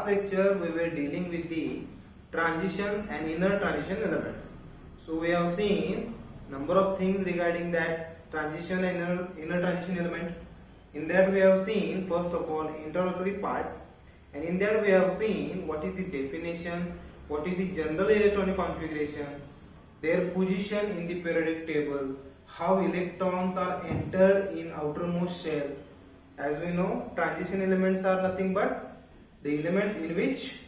last lecture we were dealing with the transition and inner transition elements. So we have seen number of things regarding that transition and inner transition element. In that we have seen first of all introductory part, and in that we have seen what is the definition, what is the general electronic configuration, their position in the periodic table, how electrons are entered in outermost shell. As we know, transition elements are nothing but the elements in which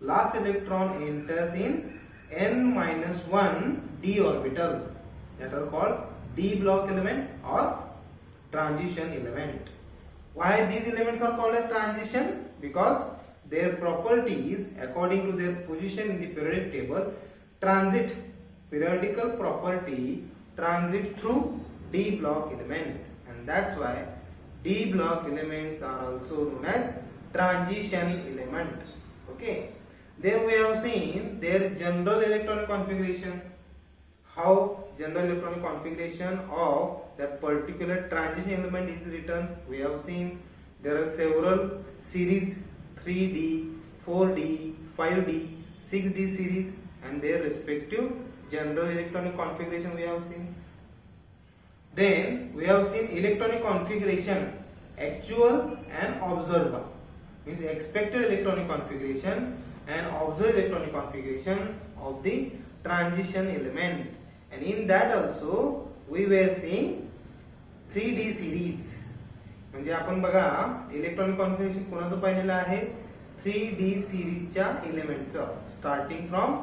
last electron enters in n-1 d orbital, that are called d block element or transition element. Why these elements are called as transition? Because their properties according to their position in the periodic table transit, periodical property transit through d block element, and that's why d block elements are also known as transition element. Okay, then we have seen their general electronic configuration, how general electronic configuration of that particular transition element is written. We have seen there are several series, 3D, 4D, 5D, 6D series, and their respective general electronic configuration we have seen. Then we have seen electronic configuration, actual and observed one, means expected electronic configuration and observed electronic configuration of the transition element. And in that also we were seeing 3D series. म्हणजे आपण बघा electronic configuration कोणाचं पाहिलेलं आहे, 3D सीरीजच्या एलिमेंटचं, starting from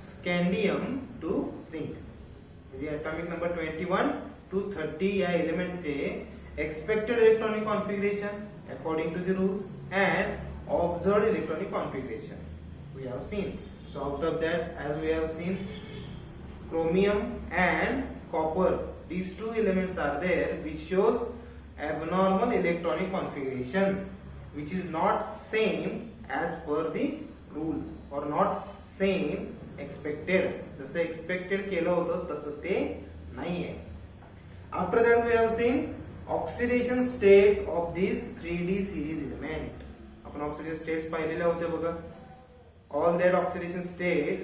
scandium to zinc, म्हणजे atomic number 21 to 30 या एलिमेंटचे expected electronic configuration according to the rules and observed electronic configuration we have seen. So out of that, as we have seen, chromium and copper, these two elements are there which shows abnormal electronic configuration which is not same as per the rule or not same expected. जसं expected केलं होतं तसं ते नाही आहे. After that we have seen oxidation states of these 3D series element. आपण oxidation states पाहिलेले होते बघा. All that oxidation states,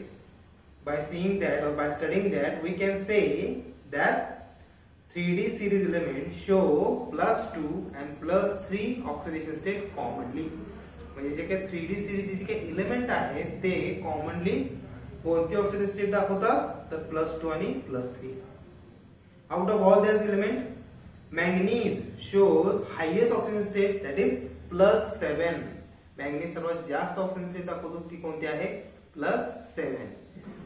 by seeing that or by studying that, we can say that 3D series elements show +2 and +3 oxidation state commonly. म्हणजे जे काही 3D series जे काही element आहेत ते कॉमनली कोणती ऑक्सिडेशन स्टेट दाखवतात, तर +2 आणि +3. Out of all these elements, manganese shows highest oxidation state, that is +7. manganese सर्वात जास्त ऑक्सिडेशन स्टेट दाखवतो, ती कोणती आहे, +7.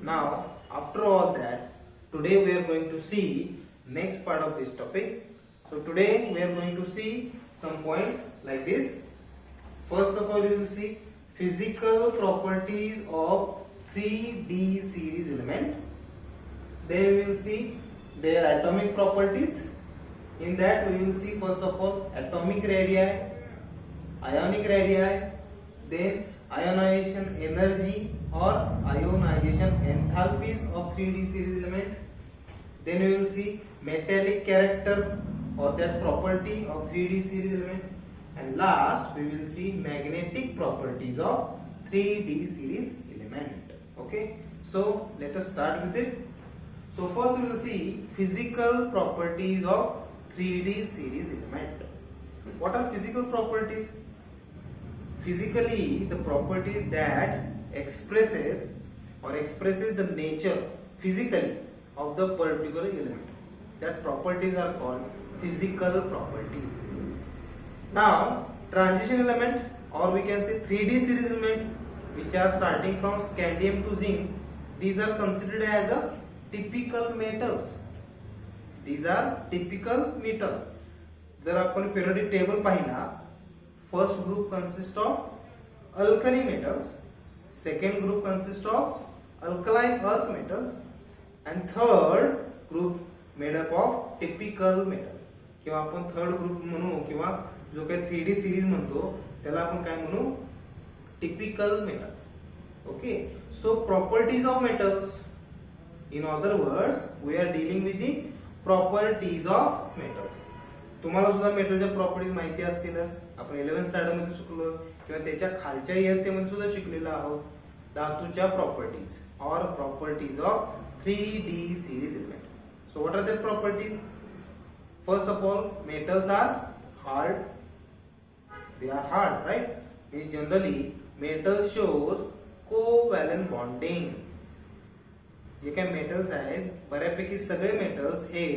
Now after all that, today we are going to see next part of this topic. So today we are going to see some points like this. First of all, we will see physical properties of 3D series element. Then we will see their atomic properties. In that we will see first of all atomic radii, ionic radii, then ionization energy or ionization enthalpies of 3D series element. Then we will see metallic character or that property of 3D series element, and last we will see magnetic properties of 3D series element. Okay, so let us start with it. So first we will see physical properties of 3D series element. What are physical properties? Physically, the properties that expresses the nature physically of the particular element, that properties are called physical properties. Now transition element, or we can say 3D series element, which are starting from scandium to zinc, these are considered as a typical metals. These are typical metals. जर आपण periodic table पाहिला, first group consists of alkali metals, second group consists of alkaline earth metals, and third group made up of typical metals. किंवा आपण third group म्हणू, किंवा जो काही 3D series म्हणतो त्याला आपण काय म्हणू, typical metals. Okay, so properties of metals. In other words, we are dealing with the properties of metals. तुम्हाला सुद्धा मेटलच्या प्रॉपर्टीज माहिती असतीलच, आपण 11th स्टँडर्ड मध्ये शिकलो किंवा त्याच्या खालच्या इयत्तेमध्ये सुद्धा शिकलेलो आहोत धातूच्या प्रॉपर्टीज और properties of 3D series element. So what are their properties? First of all, metals are hard. They are hard, right? Means generally metals shows covalent bonding. जे काही मेटल्स आहेत बऱ्यापैकी सगळे मेटल्स हे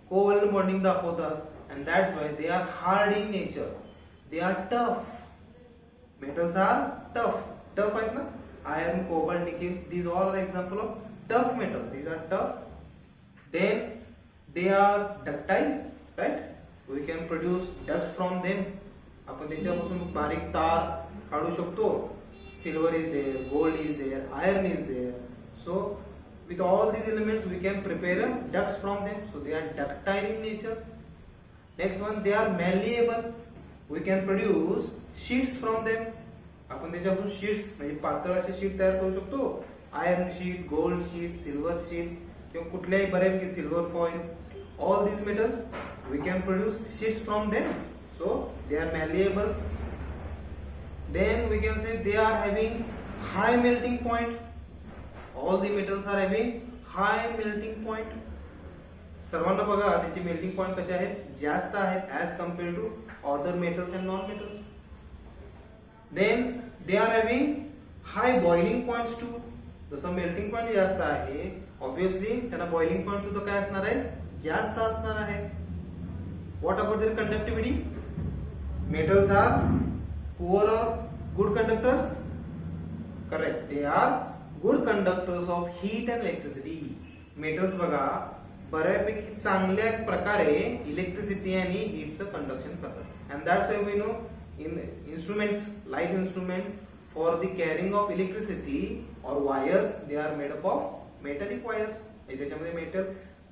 कोव्हॅलेंट बॉन्डिंग दाखवतात and that's why they are hard in nature. They are tough. Metals are tough. Tough आहेत ना? Iron, cobalt, nickel. These all are example of tough metals. These are tough. Then they are ductile, right? We can produce ducts from them. आपण त्याच्यापासून बारीक तार काढू शकतो. Silver is there, gold is there, iron is there. So with all these elements we can prepare ducts from them. So they are ductile in nature. Next one, they are malleable. We can produce sheets from them. आपण त्याच्यापासून sheets म्हणजे पातळ असे sheet तयार करू शकतो. Iron sheet, gold sheet, silver sheet किंवा कुठल्याही बऱ्यापैकी silver foil. All these metals we can produce sheets from them. So they are malleable. Then we can say they are having high melting point. All the metals are having high melting point. सर्वांना बघा त्याचे melting point कसे आहेत, जास्त आहेत as compared to other metals and non metals. Then they are having high boiling points too. जसं melting point जास्त आहे ऑब्वियसली त्यांना बॉइलिंग पॉइंट सुद्धा काय असणार आहे, जास्त असणार आहे. What about their conductivity? Metals are poor or good conductors? Correct. They are good conductors of heat and electricity. Metals बघा बऱ्यापैकी चांगल्या प्रकारे इलेक्ट्रिसिटी आणि हीटचं कंडक्शन करतात. And that's why we know in instruments, light instruments, for the carrying of electricity or wires, they are made up of metallic wires. त्याच्यामध्ये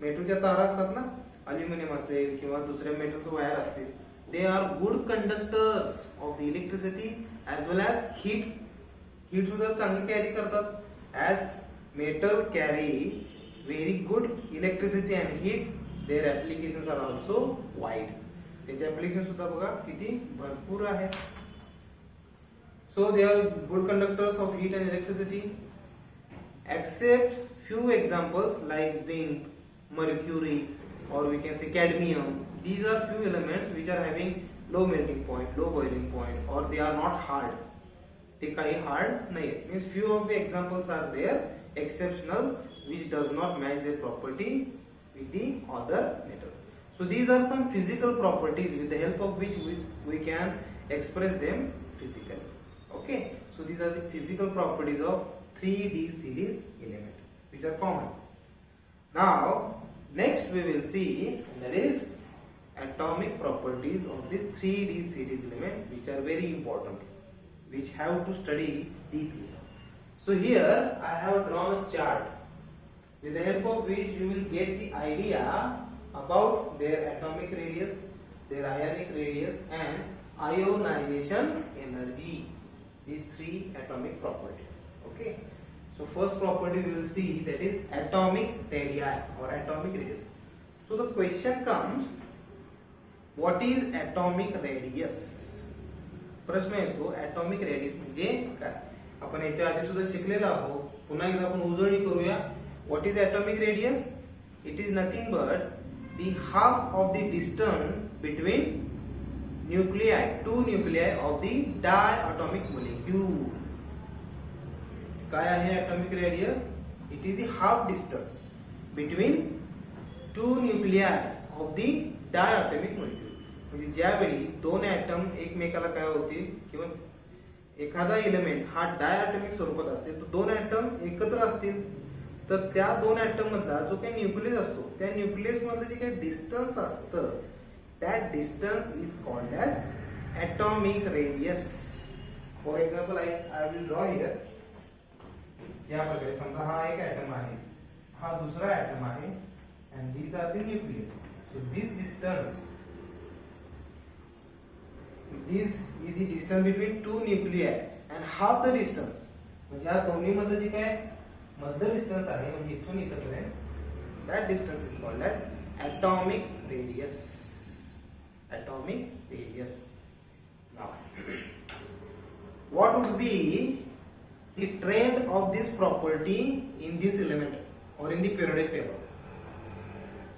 मेटलच्या तारा असतात ना, अल्युमिनियम असेल किंवा दुसऱ्या मेटलचं वायर असतील. They are good conductors of the electricity as well as heat. Heat सुद्धा चांगली कॅरी करतात. As metal carry very good electricity and heat, their applications are also wide. त्याचे application सुद्धा बघा किती भरपूर आहे. So they are good conductors of heat and electricity. Except few examples like zinc, mercury, or we can say cadmium. These are few elements which are having low melting point, low boiling point, or they are not hard. ते काही hard नाही. Means few of the examples are there exceptional which does not match their property with the other metal. So these are some physical properties with the help of which we can express them physically. Okay, so these are the physical properties of 3D series element which are common. Now next we will see that is atomic properties of this 3D series element which are very important, which have to study deeply. So here I have drawn a chart with the help of which you will get the idea about their atomic radius, their ionic radius and ionization energy. These three atomic properties. Okay. So first property we will see, that is atomic radii or atomic radius. So the question comes, what is atomic radius? प्रश्न येतो atomic radius म्हणजे काय. आपण याच्या आधी सुद्धा शिकलेलो आहोत, पुन्हा एकदा आपण उजळणी करूया. What is atomic radius? It is nothing but the half of the distance between nuclei, two nuclei of the diatomic molecule. काय आहे atomic radius? It is the half distance between two nuclei of the diatomic molecule. म्हणजे ज्यावेळी दोन atom एकमेकाला काय होतील किंवा एखादा एलिमेंट हा डायॲटॉमिक स्वरूपात असेल तर दोन ऍटम एकत्र असतील तर त्या दोन ऍटम मधला जो काही न्यूक्लियस असतो त्या न्यूक्लियस मधलं जे काही डिस्टन्स असतं that distance is called as atomic radius. For example, I will draw here. या प्रकारे समजा हा एक ऍटम आहे, हा दुसरा ऍटम आहे, and these are the nucleus. So this distance, this is the distance between two nuclei and half the distance. म्हणजे या दोन्ही मधलं जे काय मध्य डिस्टन्स आहे म्हणजे इथून इथपर्यंत, that distance is called as atomic radius. Atomic radius. Now what would be the trend of this property in this element or in the periodic table.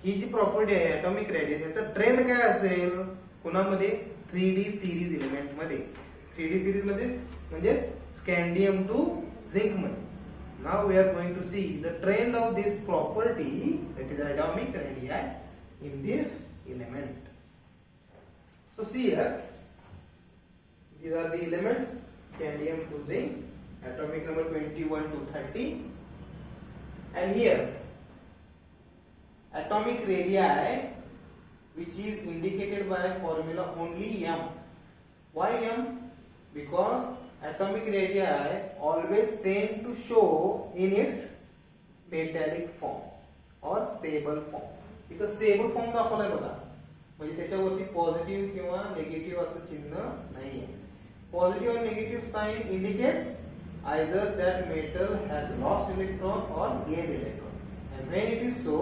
ही जी प्रॉपर्टी आहे atomic radius याचा ट्रेंड काय असेल कुणामध्ये 3D सिरीज एलिमेंट मध्ये 3D series मध्ये म्हणजे स्कँडियम to zinc मध्ये. Now we are going to see the trend of this property, that is atomic radii, in this element. So see here, these are the elements scandium to zinc, atomic number 21 to 30, and here atomic radii which is indicated by formula only m. Why m? Because atomic radii always tend to show in its metallic form or stable form. इथं stable form दाखवलाय बघा, म्हणजे त्याच्यावरती positive किंवा negative असं चिन्ह नाहीये. Positive और negative sign indicates either that metal has lost electron or gained electron, and when it is so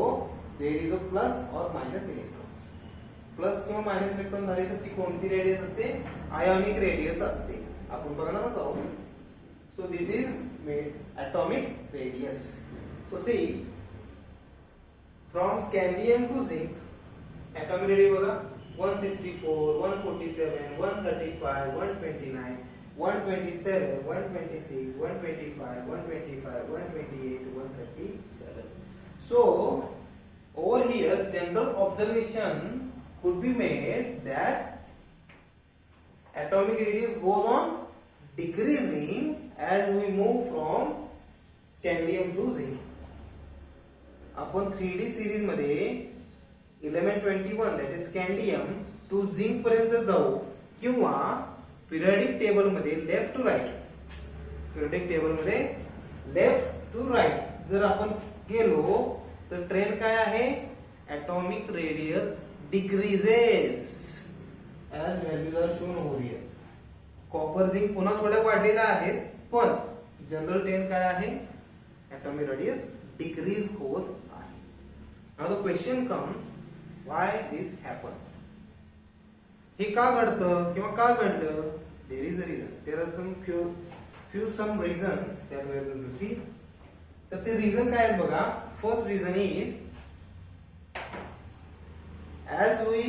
there is a plus or minus electron. Plus किंवा मायनस इलेक्ट्रॉन झाले तर ती कोणती रेडियस असते? आयोनिक रेडियस असते. आपण बघणारच आहोत. So this is atomic radius. So see, from scandium to zinc, atomic radius बघा 164, 147, 135, 129, 127, 126, 125, 125, 128, 137. So over here, general observation could be made that atomic radius goes on decreasing as we move from scandium to zinc. आपण 3D series मध्ये element 21 that is scandium to zinc पर्यंत जाऊ किंवा periodic table मध्ये left to right, periodic table मध्ये left to right जर आपण गेलो तर ट्रेंड काय आहे? atomic radius decreases as values are shown over here. Copper zinc पुन्हा थोड्या वाढलेल्या आहेत, पण जनरल ट्रेंड काय आहे? atomic radius decrease होत आहे. Now the question comes, why this happened? हे का घडतं किंवा का घडलं? There is a reason. There are some reasons that we are going to see. तर ते reason काय आहेत बघा. First reason is, as we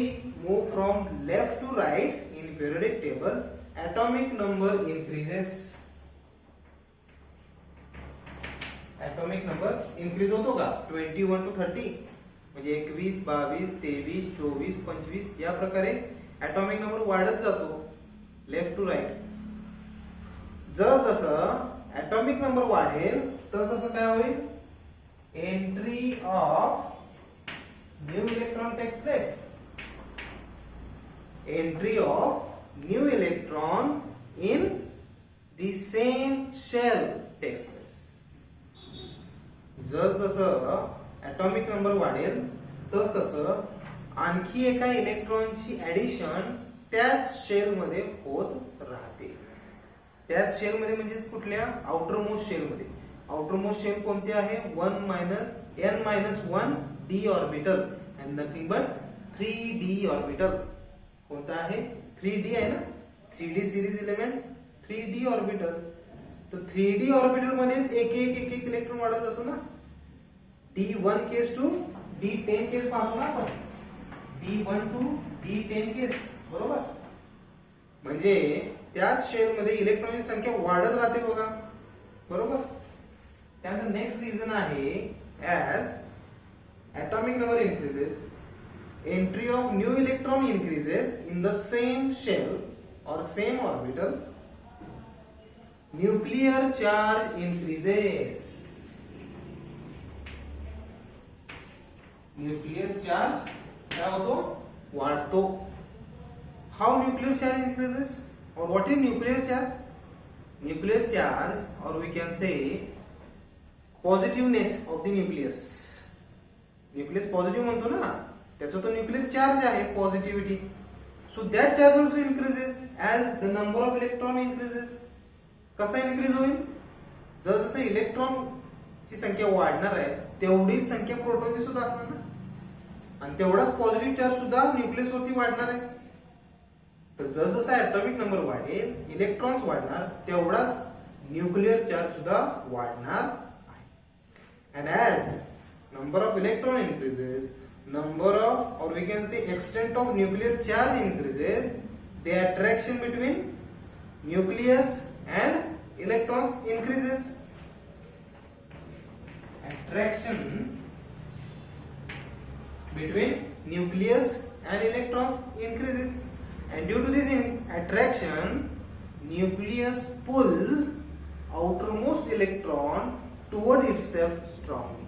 move from left to right in periodic table, atomic number increases. Atomic number increase होतो का? 21 to 30 म्हणजे 21, 22, 23, 24, 25 या प्रकारे atomic number वाढत जातो लेफ्ट टू राईट. जर जसं atomic number वाढेल तर तसं काय होईल? Entry of new electron takes place. Entry of new electron in the same shell takes place. जर जसं atomic number वाढेल तस तसं आणखी एका इलेक्ट्रॉनची ऍडिशन त्याच शेल मध्ये होत राहते. त्याच शेल मध्ये म्हणजे कुठल्या? आउटर मोस्ट शेल मध्ये. आउटर मोस्ट शेल कोणती आहे? 1 d orbital and nothing but 3d orbital. कोणता आहे? 3d आहे ना, 3d series element 3d orbital. तो 3d ऑर्बिटल मध्ये एक एक इलेक्ट्रॉन वाढत जातो ना. d1 केस टू d10 केस पाहतो ना आपण, d1 टू d10 केस, बरोबर. म्हणजे त्याच शेल मध्ये इलेक्ट्रॉनची संख्या वाढत राहते बघा, बरोबर. त्यानंतर नेक्स्ट रिझन आहे, as atomic number increases, entry of new electron increases in the same shell or same orbital, nuclear charge increases. Nuclear charge क्या होतो? वाढतो. How nuclear charge increases? Or what is nuclear charge? Nuclear charge, or we can say positiveness of the nucleus. Nucleus positive म्हणतो ना, त्याचा तो nuclear charge आहे, positivity. So that charge also increases as the number of electron increases. कसा increase होईल? जर जसं electron ची संख्या वाढणार आहे तेवढीच संख्या प्रोटॉनची सुद्धा असणार ना, आणि तेवढाच पॉझिटिव्ह चार्ज सुद्धा न्यूक्लियस वरती वाढणार आहे. तर जसजसा ऍटॉमिक नंबर वाढेल, इलेक्ट्रॉन्स वाढणार, तेवढाच न्यूक्लियर चार्ज सुद्धा वाढणार आहे. And as number of electron increases, number of, or we can say extent of nuclear charge increases, the attraction between nucleus and electrons increases. Attraction between nucleus and electrons increases, and due to this attraction, nucleus pulls outermost electron toward itself strongly.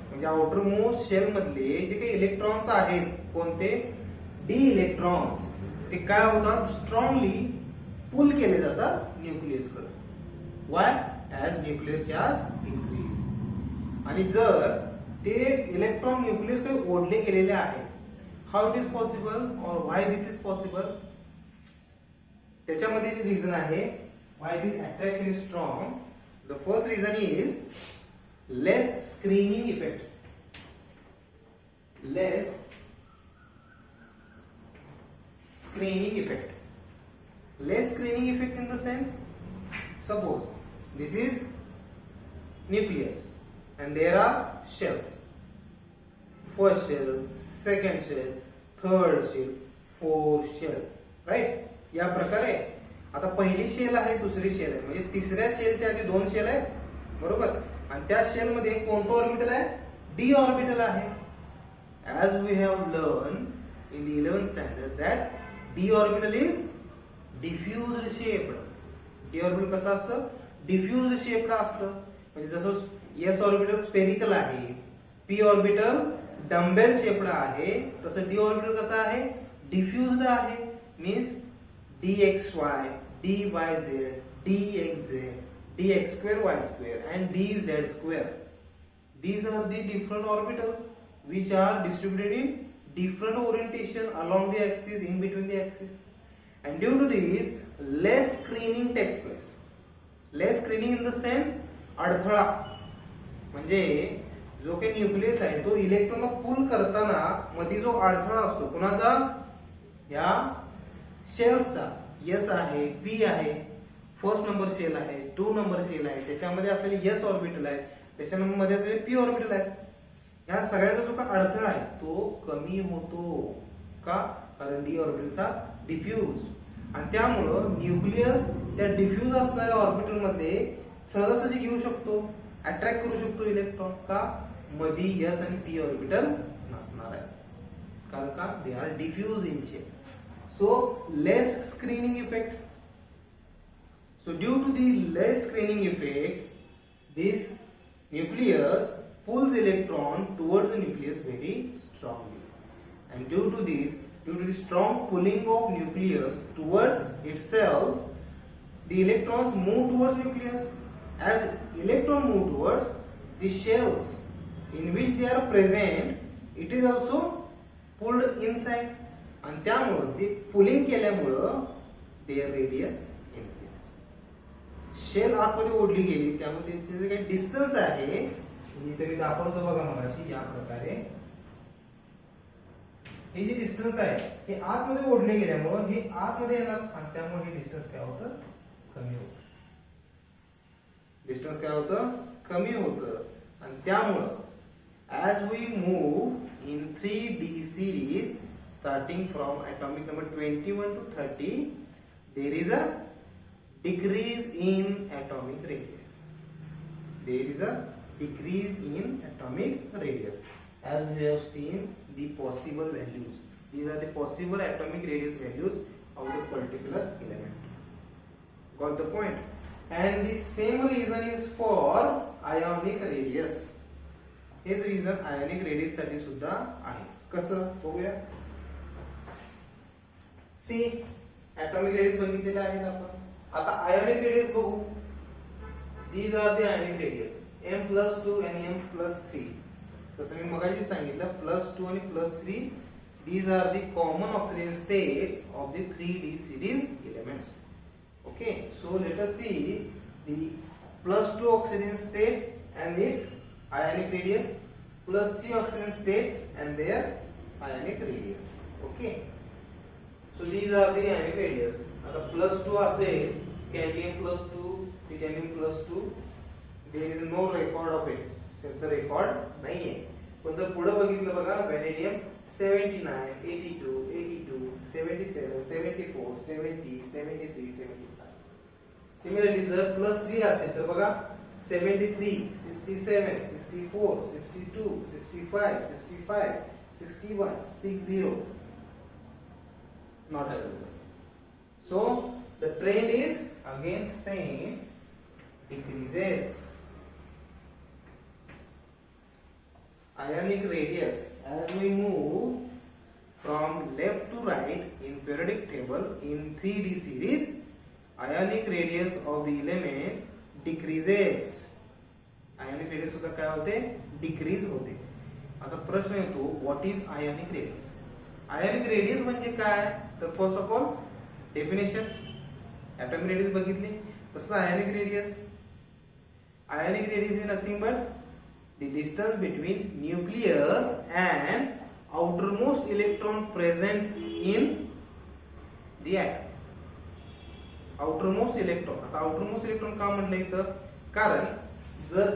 म्हणजे outermost shell मधले जे काही electrons आहेत, कोणते D electrons, ते काय होतात, strongly पुल केले जातात न्यूक्लियस कडे. Y? As nuclear charge increase. आणि जर ते इलेक्ट्रॉन न्यूक्लियस कडे ओढले गेलेले आहेत, हाऊ इट इज पॉसिबल और व्हाय दिस इज पॉसिबल? त्याच्यामध्ये जे रिझन आहे why this attraction is strong. The first reason is less screening effect. Less screening effect. Less screening effect in the sense, suppose this is nucleus and there are shells. First shell, second shell, third shell, fourth shell, right? या प्रकारे आता पहिली shell आहे, दुसरी shell आहे, म्हणजे तिसऱ्या शेलच्या आधी दोन शेल आहेत, बरोबर. आणि त्या शेल मध्ये कोणतं ऑर्बिटल आहे, डी ऑर्बिटल आहे. As we have learn in the 11th standard that D orbital is diffused shaped. D orbital कसं असतं, डिफ्युज्ड शेप्ड असतं. म्हणजे जसं एस ऑर्बिटल स्पेरिकल आहे, पी ऑर्बिटल डंबेल शेप्ड आहे, तसं डी ऑर्बिटल कसं आहे, डिफ्युज्ड आहे. Means dxy, dyz, dxz, dx square y square and dz square. These are the different orbitals which are distributed in different orientation along the axis, in between the axis. And due to this, less screening takes place. Less screening in the sense अडथळा, म्हणजे जो काही nucleus आहे तो इलेक्ट्रॉनला पुल करताना मध्ये जो अडथळा असतो, कुणाचा, या शेल्सचा. एस आहे, पी आहे, फर्स्ट नंबर शेल आहे, 2 नंबर शेल आहे, त्याच्यामध्ये असलेले एस ऑर्बिटल आहे, त्याच्यामध्ये असलेले पी ऑर्बिटल आहे. या सगळ्याचा जो काही अडथळा आहे तो कमी होतो. का? कारण डी ऑर्बिटलचा डिफ्यूज. आणि त्यामुळं न्यूक्लियस त्या डिफ्यूज असणाऱ्या ऑर्बिटल मध्ये सहजासहजी घेऊ शकतो, अट्रॅक्ट करू शकतो इलेक्ट्रॉन. का? मध्ये एस आणि पी ऑर्बिटल नसणार आहे, कारण का, they are diffuse in shape. So less screening effect. So due to the less screening effect, this nucleus pulls electron towards the nucleus very strongly. And due to the strong pulling of nucleus towards itself, the electrons move towards nucleus. As electron move towards the shells in which they are present, it is also pulled inside. आणि त्यामुळे ते pulling केल्यामुळं there radius increase. Shell आतमध्ये ओढली गेली, त्यामुळे त्याचे जे काही डिस्टन्स आहे, इथे मी दाखवतो बघा मगाशी, या प्रकारे हे जे डिस्टन्स आहे हे आतमध्ये ओढले गेल्यामुळं हे आतमध्ये येणार, आणि त्यामुळे हे डिस्टन्स काय होतं, कमी होतं. डिस्टन्स काय होतं, कमी होतं. आणि त्यामुळं as we move in 3D series starting from atomic number 21 to 30, there is a decrease in atomic radius. There is a decrease in atomic radius. As we have seen the possible values. These are the possible atomic radius values of the particular element. Got the point? And the same reason is for ionic radius. हेच reason ionic radius साठी सुद्धा आहे. कसं बघूया. C atomic radius बघितलेले आहेत आपण. आता ionic radius बघू. These are the ionic radius, m+2 and m+3. जसं मी मगाशी सांगितलं, +2 आणि +3, these are the common oxygen states of the 3D series elements. Okay, so let us see the +2 oxygen state and its ionic radius, +3 oxygen state and their ionic radius. Okay. So these are the ionic radius. आता +2 असेल स्कँडियम +2, titanium +2, there is no record of it. त्याचा record नाहीये. पण जर पुढे बघितलं बघा vanadium 79, 82, 82, 77, 74, 70, 73, 75. Similarly जर +3 असेल तर बघा 73, 67, 64, 62, 65, 65, 61, 60 not available. So the trend is again same, decreases. Ionic radius, as we move from left to right in periodic table in 3D series, ionic radius of the elements decreases. Ionic radius सुद्धा काय होते? Decrease होते. आता प्रश्न येतो, what is ionic radius? Ionic radius म्हणजे काय? तर first of all definition, atomic radius बघितली. तसं ionic radius. Ionic radius is nothing but the distance between nucleus and outermost electron present in the atom. outermost electron. आता outermost electron का म्हटलं इथं? कारण जर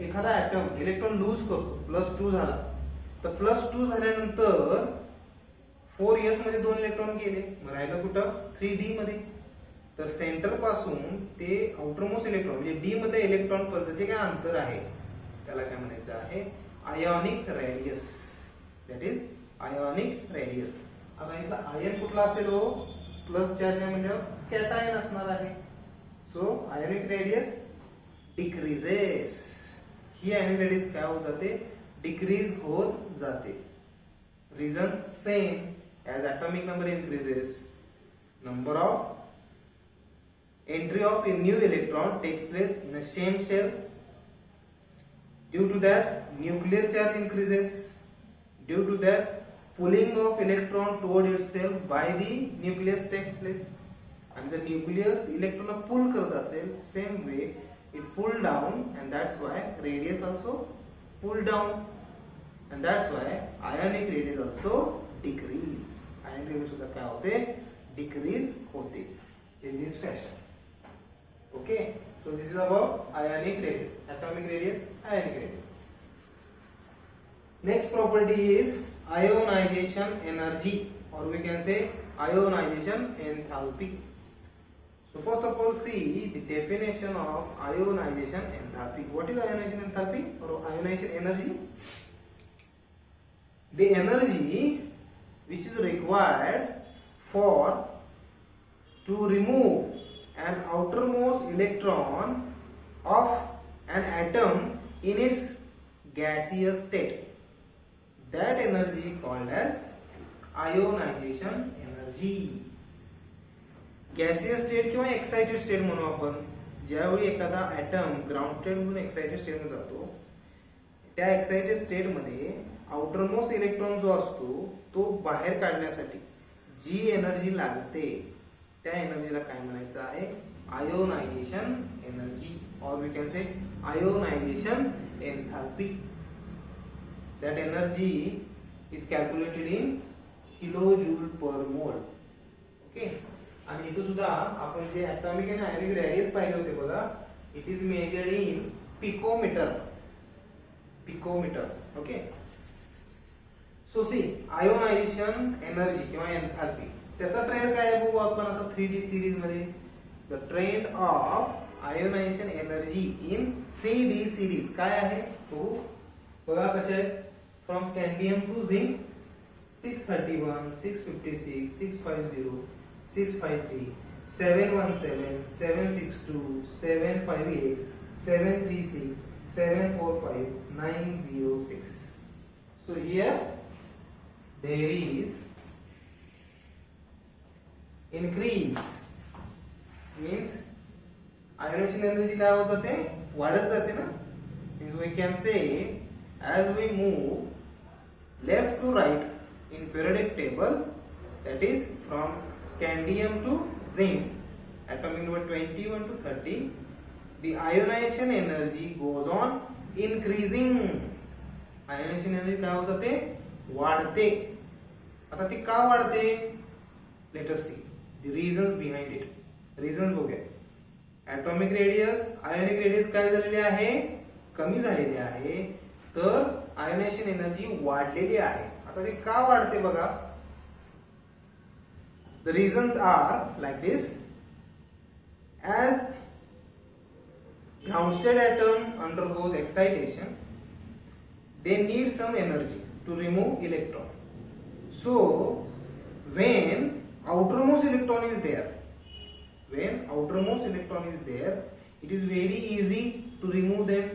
एखादा ॲटम इलेक्ट्रॉन लूज करतो, +2 झाला, तर +2 झाल्यानंतर 4s मध्ये 2 इलेक्ट्रॉन गेले, मग राहिलं कुठं? 3d मध्ये. तर सेंटर पासून ते आउटरमोस्ट इलेक्ट्रॉन म्हणजे डी मध्ये इलेक्ट्रॉन पर्यंत जे काय अंतर आहे त्याला काय म्हणायचं आहे? Ionic radius. That is ionic radius. आता इथला आयन कुठला असेल हो? प्लस चार्ज आहे म्हणजे कॅटायन असणार आहे. So ionic radius decreases. ही आयोनिक रेडियस काय होत जाते? डिक्रीज होत जाते. Reason same, as atomic number increases, number of entry of a new electron takes place in the same shell. Due to that, nuclear charge increases. Due to that, pulling of electron toward itself by the nucleus takes place. And the nucleus electron pull करत असेल, same way it pull down, and that's why radius also pull down, and that's why ionic radius also decrease. Ionic radius सुद्धा काय होते? Decrease होते in this fashion. Okay, so this is about ionic radius, atomic radius, ionic radius. Next property is ionization energy, or we can say ionization enthalpy. So first of all, see the definition of ionization enthalpy. What is ionization enthalpy or ionization energy? The energy which is required for to remove an outermost electron of an atom in its gaseous state. That energy called as ionization energy. Gaseous state किंवा excited state म्हणू आपण. ज्यावेळी एखादा item ground state मधून excited state मध्ये जातो, त्या excited state मध्ये आउटरमोस्ट इलेक्ट्रॉन जो असतो तो बाहेर काढण्यासाठी जी एनर्जी लागते त्या एनर्जीला काय म्हणायचं आहे? आयोनायझेशन एनर्जी, और we can say ionization enthalpy. That energy is calculated in kilojoule per mole. Okay, आणि इथं सुद्धा आपण जे ॲटॉमिक आणि आयोनिक रेडियस पाहिले होते बघा, it is measured in picometer. Picometer. Okay, so see ionization energy किंवा एंथैल्पी, त्याचा ट्रेंड काय आहे बघू आपण आता 3D सिरीज मध्ये. The trend of ionization energy in 3D series काय आहे बघू. बघा कसे आहे. From scandium to zinc 631, 656, 650, 653, 717, 762, 758, 736, 745, 906. So here there is increase, means ionization energy काय होत जाते? वाढत जाते ना. Means we can say as we move left to right in periodic table, that is from scandium to zinc, atomic number 21 to 30, the ionization energy goes on increasing. Ionization energy काय होत जाते? वाढते. आता ती का वाढते? Let us see the reasons behind it. Reason बघूया. Atomic radius, ionic radius काय झालेली आहे, कमी झालेली आहे, तर आयोनायझेशन एनर्जी वाढलेली आहे. आता ते का वाढते बघा. The reasons are like this. As ground state atom undergoes excitation, they need some energy to remove electron. So, when outermost electron is there, it is very easy to remove them.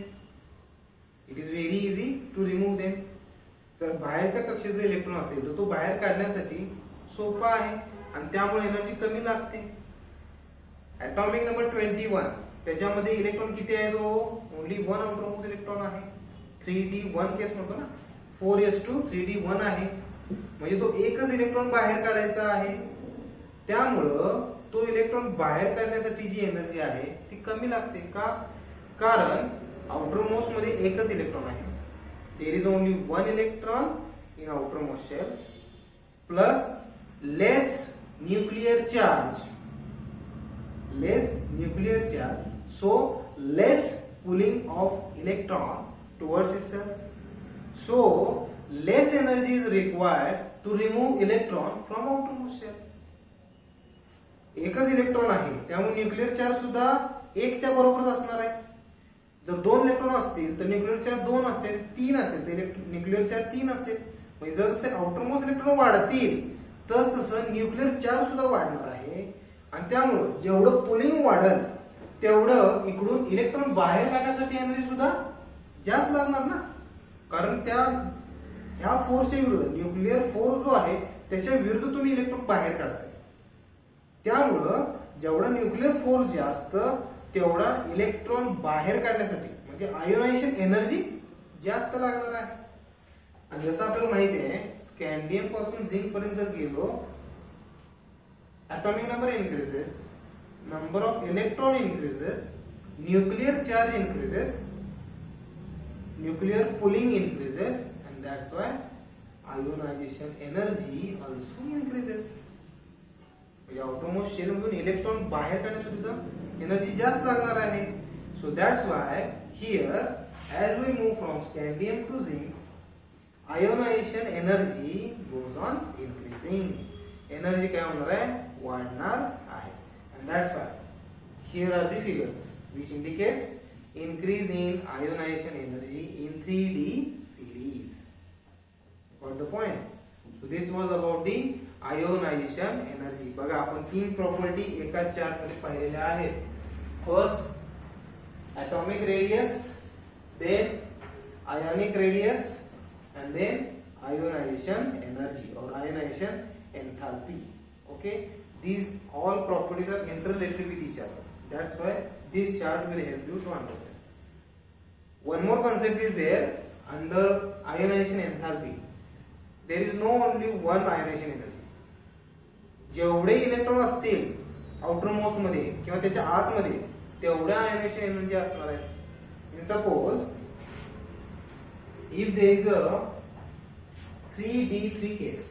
तर बाहेरच्या कक्षेचा electron असेल तर तो बाहेर काढण्यासाठी सोपा आहे आणि त्यामुळे एनर्जी कमी लागते. ॲटॉमिक नंबर 21 त्याच्यामध्ये इलेक्ट्रॉन किती आहे, तो ओनली 1 आउटरमोस्ट इलेक्ट्रॉन आहे. 3d1 केस म्हणतो ना, 4s2 3d1 आहे, म्हणजे तो एकच इलेक्ट्रॉन बाहेर काढायचा आहे. त्यामुळं तो इलेक्ट्रॉन बाहेर काढण्यासाठी जी एनर्जी आहे ती कमी लागते. का? कारण आउटरमोस्ट मध्ये एकच इलेक्ट्रॉन आहे. There is only 1 electron in outermost shell plus less nuclear charge. So less pulling of electron towards itself. So less energy is required to remove electron from outermost shell. एकच electron आहे त्यामुळे nuclear charge सुद्धा 1 च्या बरोबरच असणार आहे. जर 2 electron असतील तर न्यूक्लियर चार्ज 2 असेल, 3 असेल तर न्यूक्लियर चार्ज 3 असेल. म्हणजे जसे आउटरमोस्ट इलेक्ट्रॉन वाढतील तसं न्यूक्लियर चार्ज सुद्धा वाढणार आहे आणि त्यामुळं जेवढं पुलिंग वाढेल तेवढं इकडून इलेक्ट्रॉन बाहेर काढण्यासाठी एनर्जी सुद्धा जास्त लागणार ना. कारण ह्या फोर्सच्या विरुद्ध न्यूक्लियर फोर्स जो आहे त्याच्या विरुद्ध तुम्ही इलेक्ट्रॉन बाहेर काढताय. त्यामुळं जेवढा न्यूक्लियर फोर्स जास्त तेवढा इलेक्ट्रॉन बाहेर काढण्यासाठी म्हणजे आयोनायझेशन एनर्जी जास्त लागणार आहे. आणि जसं आपल्याला माहिती आहे स्कॅन्डियम पासून झिंक पर्यंत जर गेलो, atomic number increases, number of electron increases, nuclear charge increases, nuclear pulling increases, and that's why ionization energy also increases. म्हणजे आउटरमोस्ट शेल मधून इलेक्ट्रॉन बाहेर काढण्यासाठी सुद्धा एनर्जी जास्त लागणार आहे. So that's why here as we move from scandium to zinc, ionization energy goes on increasing. Energy काय होणार आहे, वाढणार आहे. and that's why here are the figures which indicates increase in ionization energy in 3D series. Got the point? So this was about the ionization energy. बघा आपण 3 property एका chart मध्ये पाहिलेल्या आहेत. First atomic radius, then ionic radius, and then ionization energy or ionization enthalpy. Okay, these all properties are interrelated with each other. That's why this chart will help you to understand. One more concept is there under ionization enthalpy. There is no only one ionization energy. जेवढे electron असतील outermost मध्ये किंवा त्याच्या आतमध्ये तेवढ्या ionisation energy असणार आहे. Suppose if there is a 3d3 case,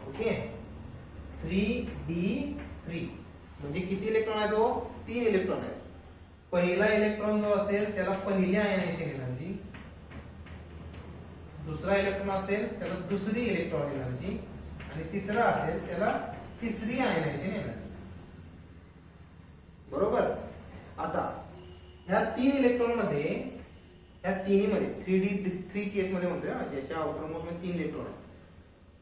okay, 3d3 म्हणजे किती इलेक्ट्रॉन आहे, तो 3 इलेक्ट्रॉन आहे. पहिला इलेक्ट्रॉन जो असेल त्याला पहिली आयोनायझेशन एनर्जी, दुसरा इलेक्ट्रॉन असेल त्याला दुसरी इलेक्ट्रॉन एनर्जी आणि तिसरा असेल त्याला तिसरी आयोनायझेशन एनर्जी. बरोबर. आता ह्या 3 इलेक्ट्रॉन मध्ये, ह्या तिन्हीमध्ये 3d3 केस मध्ये म्हणतोय ज्याच्या आउटरमोस्ट मध्ये 3 इलेक्ट्रॉन आहेत,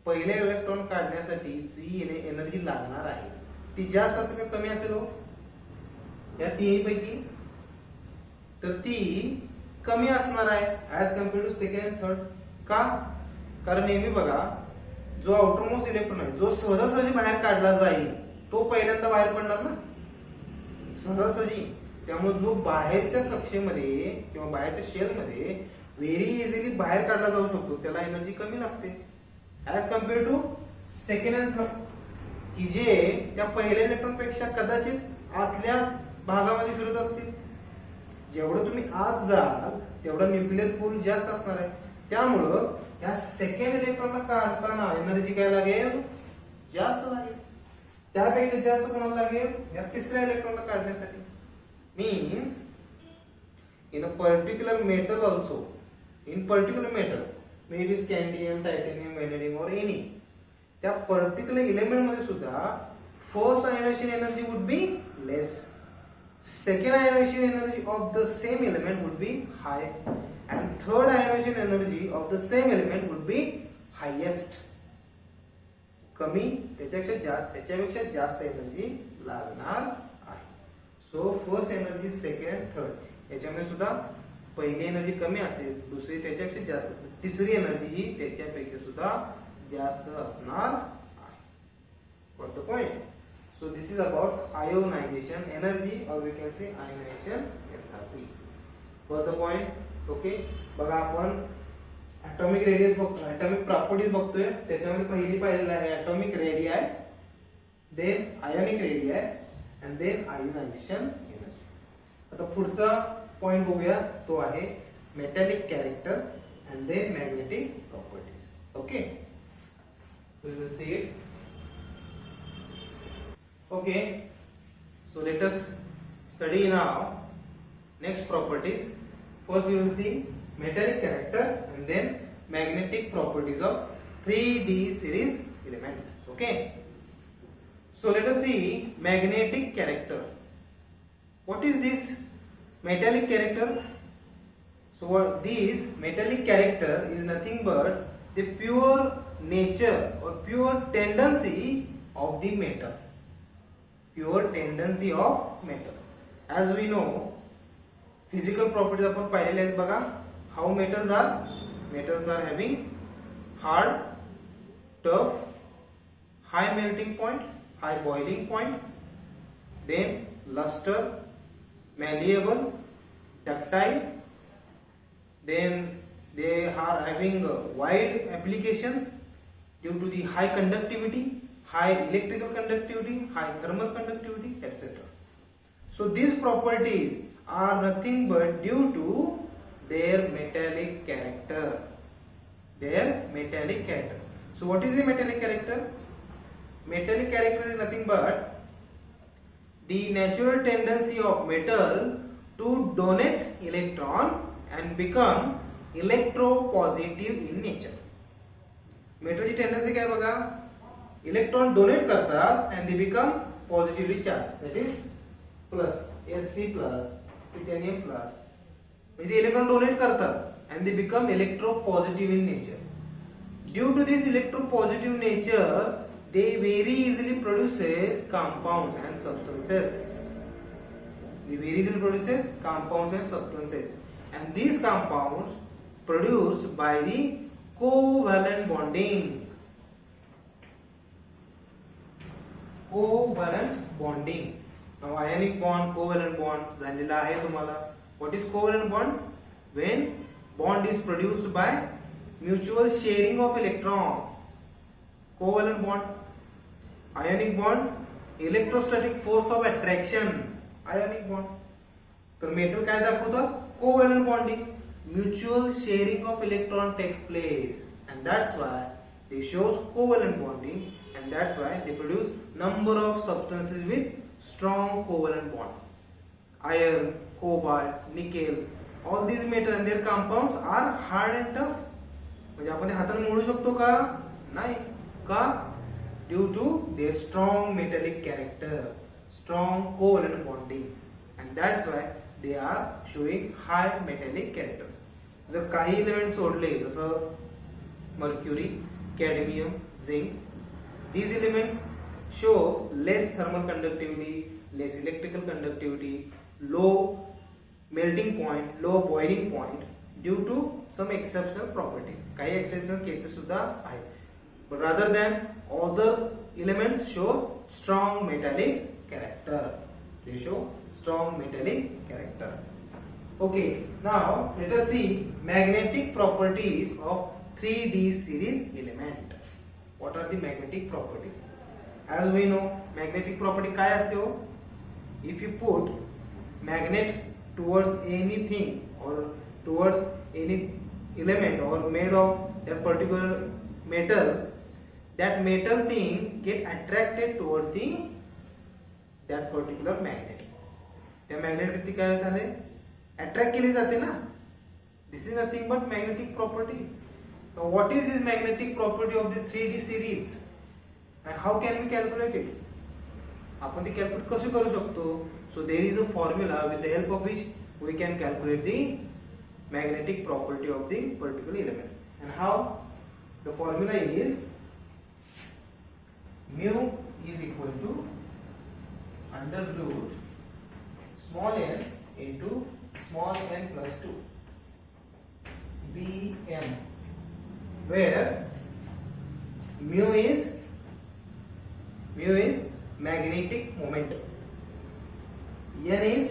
पहिले इलेक्ट्रॉन काढण्यासाठी जी एनर्जी लागणार आहे ती जास्त असेल का कमी असेल हो या तिन्ही पैकी, तर ती कमी असणार आहे as compared to second and third. का? कारण नेहमी बघा जो आउटरमोस्ट इलेक्ट्रॉन आहे जो सहजासहजी बाहेर काढला जाईल तो पहिल्यांदा बाहेर पडणार ना, सहजासहजी. त्यामुळे जो बाहेरच्या कक्षेमध्ये किंवा बाहेरच्या शेलमध्ये व्हेरी इझिली बाहेर काढला जाऊ शकतो त्याला एनर्जी कमी लागते as compared to second and third, की जे त्या पहिल्या इलेक्ट्रॉन पेक्षा कदाचित आतल्या भागामध्ये फिरत असतील. जेवढं तुम्ही आत जाल तेवढा न्यूक्लियर पूल जास्त असणार आहे. त्यामुळं या सेकंड इलेक्ट्रॉनला काढताना एनर्जी काय लागेल, जास्त लागेल. त्यापेक्षा जास्त कोणाला लागेल या तिसऱ्या इलेक्ट्रॉनला काढण्यासाठी. Means in a particular metal also, in particular metal, maybe scandium, titanium, vanadium or any, त्या particular element मध्ये सुद्धा first ionization energy would be less, second ionization energy of the same element would be high, and third ionization energy of the same element would be highest. कमी त्याच्यापेक्षा जास्त energy लागणार आहे. So first energy, second, third याच्यामध्ये सुद्धा पहिली energy कमी असेल, दुसरी त्याच्यापेक्षा जास्त असेल, तिसरी एनर्जी ही त्याच्यापेक्षा सुद्धा जास्त असणार आहे. Got the point? So this is about ionization energy, or we can say ionization enthalpy. Got the point? Okay. बघा आपण atomic radius बघतो, atomic properties बघतोय. त्याच्यामध्ये पहिली पाहिलेलं आहे atomic radii, then ionic radii, and then ionization energy. आता पुढचा पॉइंट बघूया, तो आहे metallic character and then magnetic properties. Okay, we will see it. Okay, so let us study now next properties. First we will see metallic character and then magnetic properties of 3D series element. Okay, so let us see magnetic character. What is this metallic character? So what this metallic character is nothing but the pure nature or pure tendency of the metal. Pure tendency of metal. As we know, physical properties आपण पाहिलेले आहेत बघा. How metals are? Metals are having hard, tough, high melting point, high boiling point, then luster, malleable, ductile, then they are having wide applications due to the high conductivity, high electrical conductivity, high thermal conductivity, etc. So these properties are nothing but due to their metallic character. Their metallic character. So what is the metallic character? Metallic character is nothing but the natural tendency of metal to donate electron and become electropositive in nature. मेटलची tendency काय बघा, electron donate करतात and they become positively charged, that is plus Sc plus titanium plus. म्हणजे electron donate करतात and they become electropositive in nature. Due to this electropositive nature, they very easily produces compounds and substances. They very easily produces compounds and substances, and these compounds produced by the covalent bonding. Covalent bonding. Now ionic bond, covalent bond झालेला आहे तुम्हाला. What is covalent bond? When bond is produced by mutual sharing of electron. Covalent bond. Ionic bond, electrostatic force of attraction. Ionic bond. तर metal काय दाखवतं? Covalent bonding. Mutual sharing of electron takes place, and that's why they shows covalent bonding, and that's why they produce number of substances with strong covalent bond. Iron, cobalt, nickel, all these metals and their compounds are hard and tough. म्हणजे आपण हाताने मोडू शकतो का? नाही. का? Due to their strong metallic character, strong covalent bonding, and that's why they are showing high metallic character. जर काही एलिमेंट सोडले जसं mercury, cadmium, zinc, these elements show less thermal conductivity, less electrical conductivity, low melting point, low boiling point due to some exceptional properties. काही exceptional cases सुद्धा आहेत. But rather than other elements show strong metallic character. They show strong metallic character. Okay, now let us see magnetic properties of 3D series element. What are the magnetic properties? As we know, magnetic property काय असते हो? If you put magnet towards anything or towards any element or made of that particular metal, that metal thing get attracted towards the that particular magnet. त्या magnet वरती काय झाले, attract केली जाते ना. This is nothing but magnetic property. What is this magnetic property of this 3D series and how can we calculate it. आपण ती calculate कशी करू शकतो. So there is a formula with the help of which we can calculate the magnetic property of the particular element. And how? The formula is mu is equal to under root small n into small n plus 2 Bm, where mu is magnetic moment, n is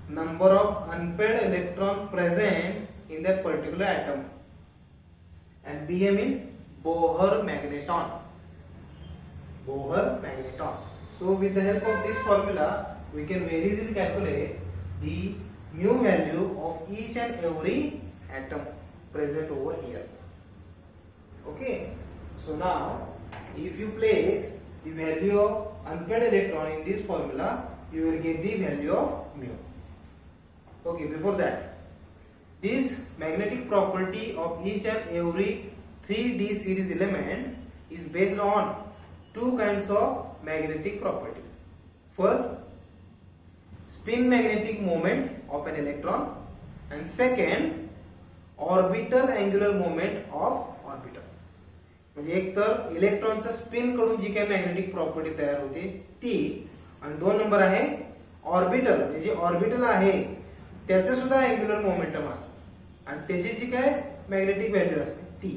number of unpaired electron present in that particular atom, and Bm is Bohr magneton. So with the help of this formula we can very easily calculate the mu value of each and every atom present over here. Okay, so now if you place the value of unpaired electron in this formula, you will get the value of mu. Okay, before that, this magnetic property of each and every 3D series element is based on two kinds of magnetic properties. First, spin magnetic moment of an electron, and second, orbital angular moment of orbital. म्हणजे एक तर इलेक्ट्रॉनचा spin कडून जी काही magnetic property तयार होते ती, आणि दोन नंबर आहे ऑर्बिटल, म्हणजे जे ऑर्बिटल आहे त्याचं सुद्धा अँग्युलर मोमेंटम असतं आणि त्याची जी काय मॅग्नेटिक व्हॅल्यू असते ती.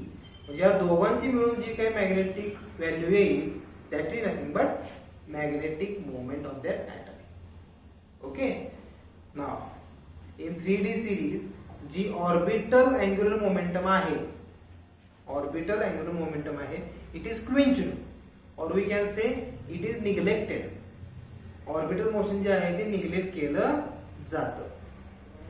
म्हणजे या दोघांची मिळून जी काही मॅग्नेटिक व्हॅल्यू येईल that is nothing but magnetic moment of that atom. Okay, now in 3D series जी ऑर्बिटल अँग्युलर मोमेंटम आहे, इट इज क्विंच्ड और we can say it is neglected. Orbital motion जे आहे ते निग्लेक्ट केलं जातं.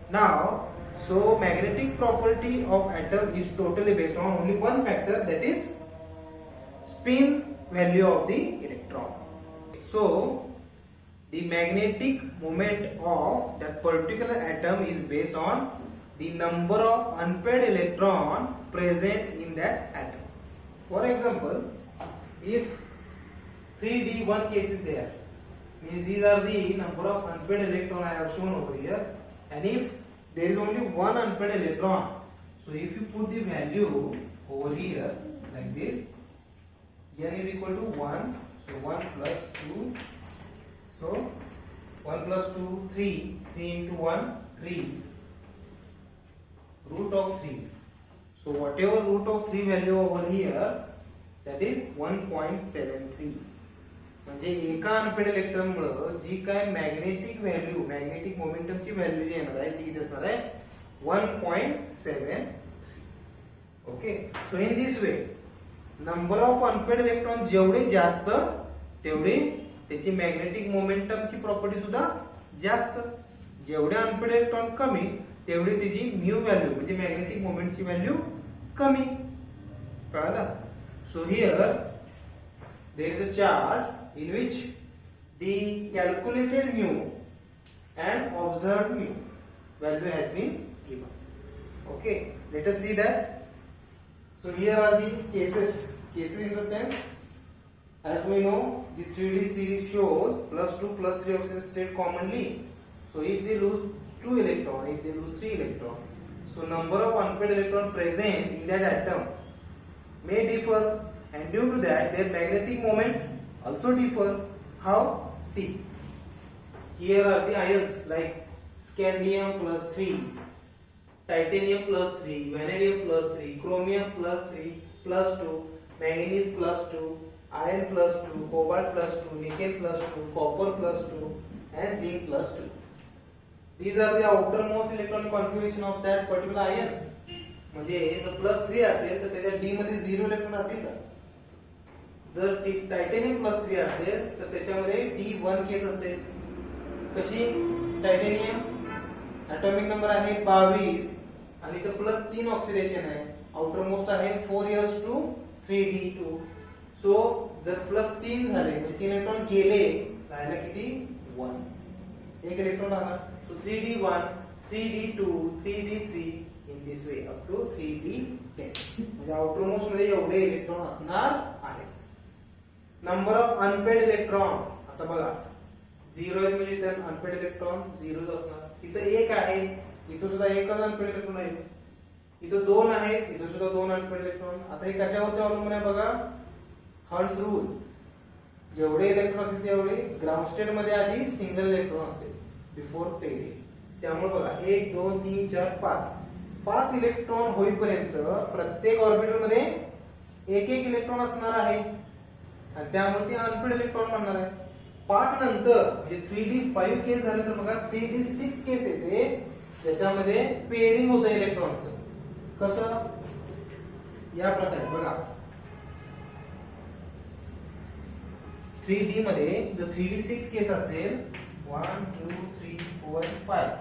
Now, so magnetic property of atom is totally based on only one factor, that is spin value of the electron. So the magnetic moment of that particular atom is based on the number of unpaired electron present in that atom. For example, if 3D1 case is there, means these are the number of unpaired electron I have shown over here. And if there is only one unpaired electron, so if you put the value over here like this, n is equal to 1, so 1 plus 2, so 1 plus 2, 3, 3 into 1, 3, root of 3. So whatever root of 3 value over here, that is 1.73. म्हणजे एका unpaired electron मुळे जी काय magnetic value, magnetic मोमेंटमची value जी येणार आहे ती किती असणार आहे 1.73. Okay, so in this way number of unpaired electron जेवढे जास्त तेवढे त्याची मॅग्नेटिक मोमेंटमची प्रॉपर्टी सुद्धा जास्त. जेवढे अनपेड इलेक्ट्रॉन कमी तेवढे त्याची म्यू व्हॅल्यू म्हणजे मॅग्नेटिक मोमेंटची व्हॅल्यू कमी. कळलं? So here there is a chart in which the calculated mu and observed mu value has been given. Okay, let us see that. So here are the cases in the sense, as we know this 3D series shows plus 2 plus 3 oxygen state commonly. So if they lose 2 electron, if they lose 3 electron, so number of unpaired electron present in that atom may differ, and due to that their magnetic moment also differ. How? See, here are the ions like scandium plus 3, titanium plus 3, vanadium plus 3, chromium plus 3 plus 2, manganese plus 2, iron plus 2, cobalt plus 2, nickel plus 2, copper plus 2 and zinc plus 2. These are the outermost electronic configuration of that particular ion. म्हणजे जर plus 3 असेल तर त्याच्या D मध्ये 0 electron राहतील का? जर titanium plus 3 असेल तर त्याच्यामध्ये D1 केस असेल. कशी? टायटेनियम ॲटॉमिक नंबर आहे 22 आणि इथे प्लस 3 ऑक्सिडेशन आहे. आउटरमोस्ट आहे 4s2 3d2. सो जर प्लस 3 झाले म्हणजे 3 इलेक्ट्रॉन गेले राहिला किती 1 एक इलेक्ट्रॉन राहणार. So 3d1 3d2 3d3 in this way up to 3d10 म्हणजे आउटर मोस्ट मध्ये एवढे इलेक्ट्रॉन असणार आहेत. नंबर ऑफ अनपेड इलेक्ट्रॉन आता बघा 0 आहे म्हणजे तर अनपेड इलेक्ट्रॉन 0 असणार. इथं 1 आहे इथं सुद्धा एकच अनपेड इलेक्ट्रॉन आहे. इथं 2 आहेत इथं सुद्धा 2 अनपेड इलेक्ट्रॉन. आता हे कशावरती अवलंबून आहे बघा हर्ट्झ रूल. जेवढे इलेक्ट्रॉन असतील तेवढे ग्राउंड स्टेट मध्ये आधी सिंगल इलेक्ट्रॉन असेल बिफोर पेअरिंग. त्यामुळे बघा 1 2 3 4 5 इलेक्ट्रॉन होईपर्यंत प्रत्येक ऑर्बिटल मध्ये एक एक इलेक्ट्रॉन असणार आहे आणि त्यामुळे ते अनपेड इलेक्ट्रॉन बनणार आहे. 5 नंतर म्हणजे 3d5 केस झाल्यानंतर बघा 3d6 केस येते त्याच्यामध्ये पेअरिंग होतं इलेक्ट्रॉनचं. कसं या प्रकारे बघा 3d मध्ये जर 3d6 केस असेल 1 2 3 4 5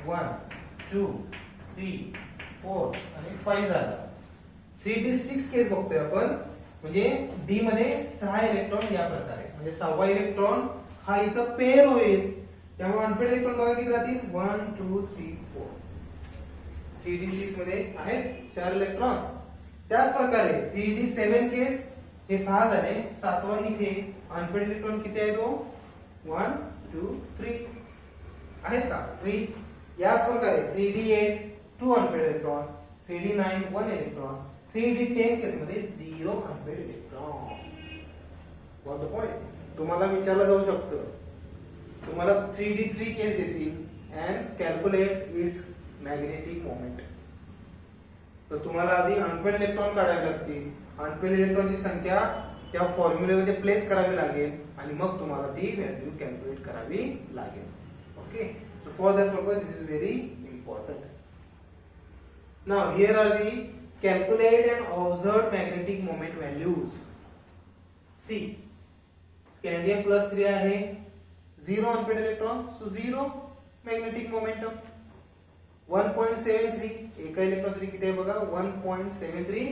1 2 3 4 आणि 5 झाला. 3d6 केस बघतोय आपण म्हणजे डी मध्ये 6 इलेक्ट्रॉन या प्रकारे म्हणजे 6वा इलेक्ट्रॉन हा इथं पेअर होईल. त्यामुळे अनपेड इलेक्ट्रॉन बघा किती राहतील 1 2 3 4. 3d6 मध्ये आहेत 4 इलेक्ट्रॉन्स. त्याच प्रकारे 3d7 केस हे 6 झाले. 7वा इथे अनपेड इलेक्ट्रॉन किती आहे तो 1 2 3 आहेत का 3. याच प्रकारे 3d8 2 unpaired electron 3d9 1 electron 3d10 केस मध्ये 0 unpaired electron. What the point तुम्हाला विचारलं जाऊ शकतं तुम्हाला 3d3 केस देतील and calculate it's magnetic moment. तर तुम्हाला आधी अनपेड इलेक्ट्रॉन काढावे लागतील. अनपेड इलेक्ट्रॉनची संख्या त्या फॉर्म्युलेमध्ये प्लेस करावी लागेल आणि मग तुम्हाला ती व्हॅल्यू कॅल्क्युलेट करावी लागेल. Okay so for that purpose this is very important. Now here are the calculate and observe magnetic moment values. See scandium plus 3 आहे 0 unpaired electron so 0 magnetic momentum. 1.73 एका इलेक्ट्रॉन साठी किती आहे बघा 1.73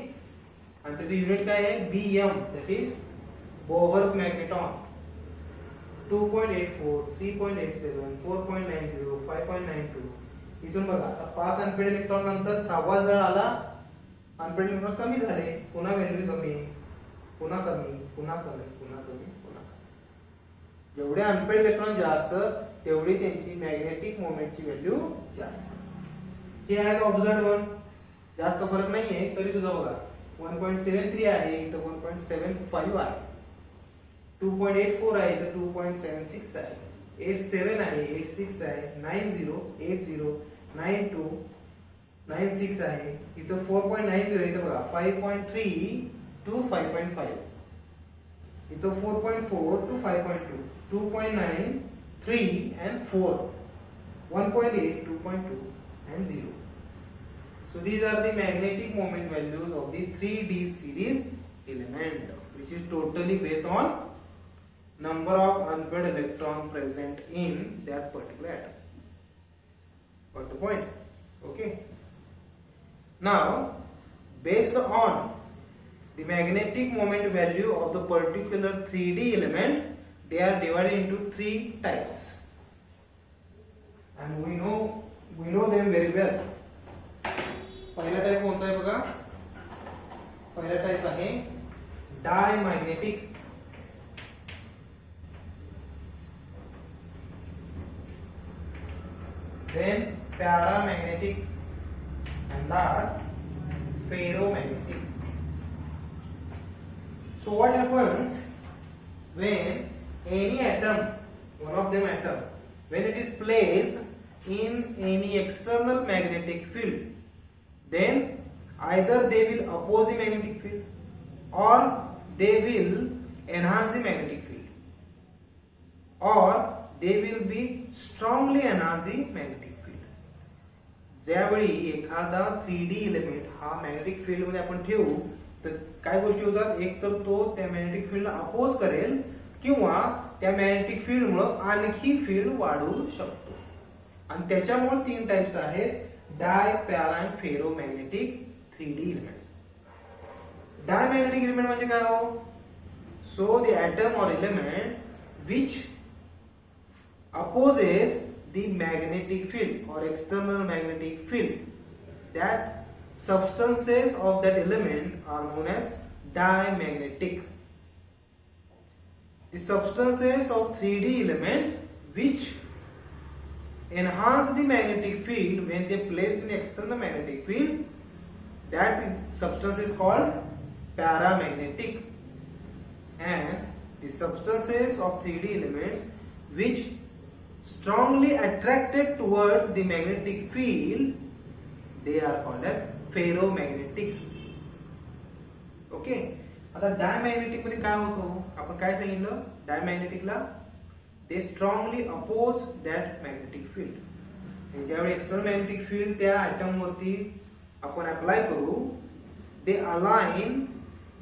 आणि त्याचे युनिट काय आहे BM that is बोहर्स मॅग्नेटॉन. 2.84 3.87 4.90 5.92 इथून बघा आता 5 अनपेड इलेक्ट्रॉन नंतर 6वा जर आला अनपेड इलेक्ट्रॉन कमी झाले पुन्हा व्हॅल्यू कमी पुन्हा कमी पुन्हा कमी पुन्हा कमी पुन्हा कमी. जेवढे अनपेड इलेक्ट्रॉन जास्त तेवढी त्यांची मॅग्नेटिक मोमेंटची व्हॅल्यू जास्त. हे आहे ऑब्झर्व्ड वन जास्त फरक नाहीये तरी सुद्धा बघा 1.73 आहे इथं 1.75 आहे 2.84 आहे इथं 2.76 आहे 87 आहे 86 आहे 90 80 92 96 आहे इथं 4.90 इथं बघा 5.3 to 5.5 इथं 4.4 to 5.2 2.9 3 and 4 1.8 2.2 and 0. So these are the magnetic moment values of the 3D series element which is totally based on number of unpaired electron present in that particular atom. Got the point? Okay. Now, based on the magnetic moment value of the particular 3D element, they are divided into 3 types, and we know them very well. पहिला type कोणता आहे बघा पहिला type आहे diamagnetic. then paramagnetic and last ferromagnetic. So what happens when any atom, one of them atom, when it is placed in any external magnetic field, then either they will oppose the magnetic field or they will enhance the magnetic field or they will be strongly enhance the magnetic field. ज्यावेळी एखादा 3D element हा magnetic field मध्ये आपण ठेवू तर काय गोष्टी होतात एक तर तो त्या मॅग्नेटिक फील्डला अपोज करेल किंवा त्या मॅग्नेटिक फील्ड मुळे आणखी फील्ड वाढू शकतो. आणि त्याच्यामुळे 3 टाइप्स आहेत डाय पॅरा आणि ferromagnetic 3D elements. Diamagnetic element म्हणजे काय हो? So the atom or element which opposes the magnetic field or external magnetic field, that substances of that element are known as diamagnetic. The substances of 3D element which enhance the magnetic field when they placed in external magnetic field, that substance is called paramagnetic. And the substances of 3D elements which strongly attracted towards the magnetic field, they are called as ferromagnetic. ओके, आता diamagnetic मध्ये काय होतो? आपण काय सांगितलं? डायमॅग्नेटिकला they strongly oppose that magnetic field. ज्यावेळी एक्सटर्नल मॅग्नेटिक फील्ड त्या ॲटम वरती आपण अप्लाय करू, they align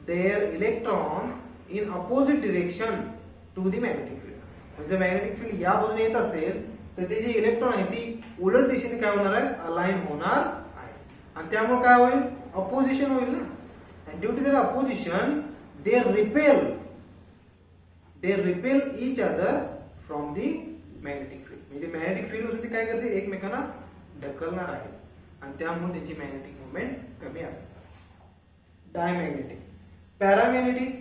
their electrons in opposite direction to the magnetic field. म्हणजे मॅग्नेटिक फील्ड या बाजूने येत असेल तर ते जे इलेक्ट्रॉन आहे ती उलट दिशेने काय होणार आहे? अलाइन होणार आहे. आणि त्यामुळे काय होईल? अपोजिशन होईल ना. and due to that opposition they repel each other from the magnetic field. म्हणजे मॅग्नेटिक फील्ड होती काय करते? एकमेकांना ढकलणार आहे आणि त्यामुळे त्याची मॅग्नेटिक मोमेंट कमी असते. Diamagnetic. Paramagnetic,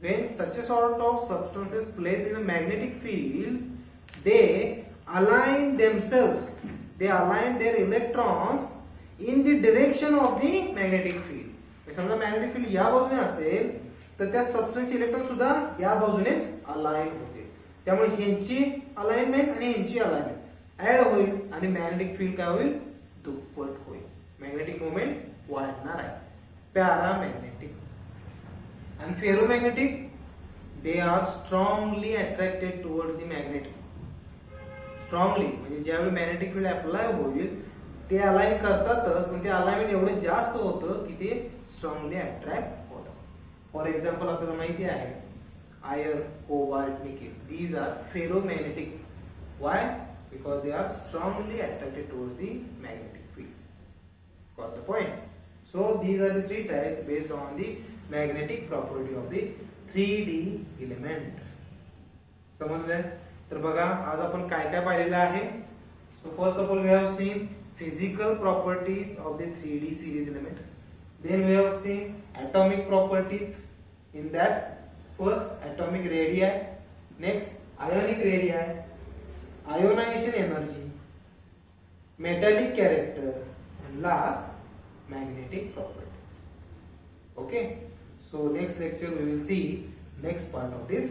when such a sort of substances placed in a magnetic field, they align their electrons in the direction of the magnetic field. समजा मॅग्नेटिक फील्ड या बाजूने असेल तर त्या सबस्टन्सचे इलेक्ट्रॉन सुद्धा या बाजूनेच अलाइन होते. त्यामुळे ह्यांची अलाइनमेंट आणि ह्यांची अलाइनमेंट ऍड होईल आणि मॅग्नेटिक फील्ड काय होईल? दुप्पट होईल. मॅग्नेटिक मोमेंट वाढणार आहे. Paramagnetic. And ferromagnetic, they are strongly attracted towards the magnet. Strongly म्हणजे ज्यावेळी मॅग्नेटिक फील्ड अप्लाय होईल ते अलाइन करतातच, पण ते अलाइनमेंट एवढं जास्त होतं की ते स्ट्रॉंगली अट्रॅक्ट होतं. फॉर एक्झाम्पल आपल्याला माहिती आहे iron, cobalt, nickel, these are ferromagnetic. Why? Because they are strongly attracted towards the magnetic field. Got the point? So these are the three types based on the magnetic property of the 3D element. समजलंय? तर बघा आज आपण काय काय पाहिलेलं आहे. So first of all we have seen physical properties of the 3D series element. Then we have seen atomic properties. In that, first atomic radii, next ionic radii, ionization energy, metallic character, and last magnetic properties. Okay. So next lecture we will see next part of this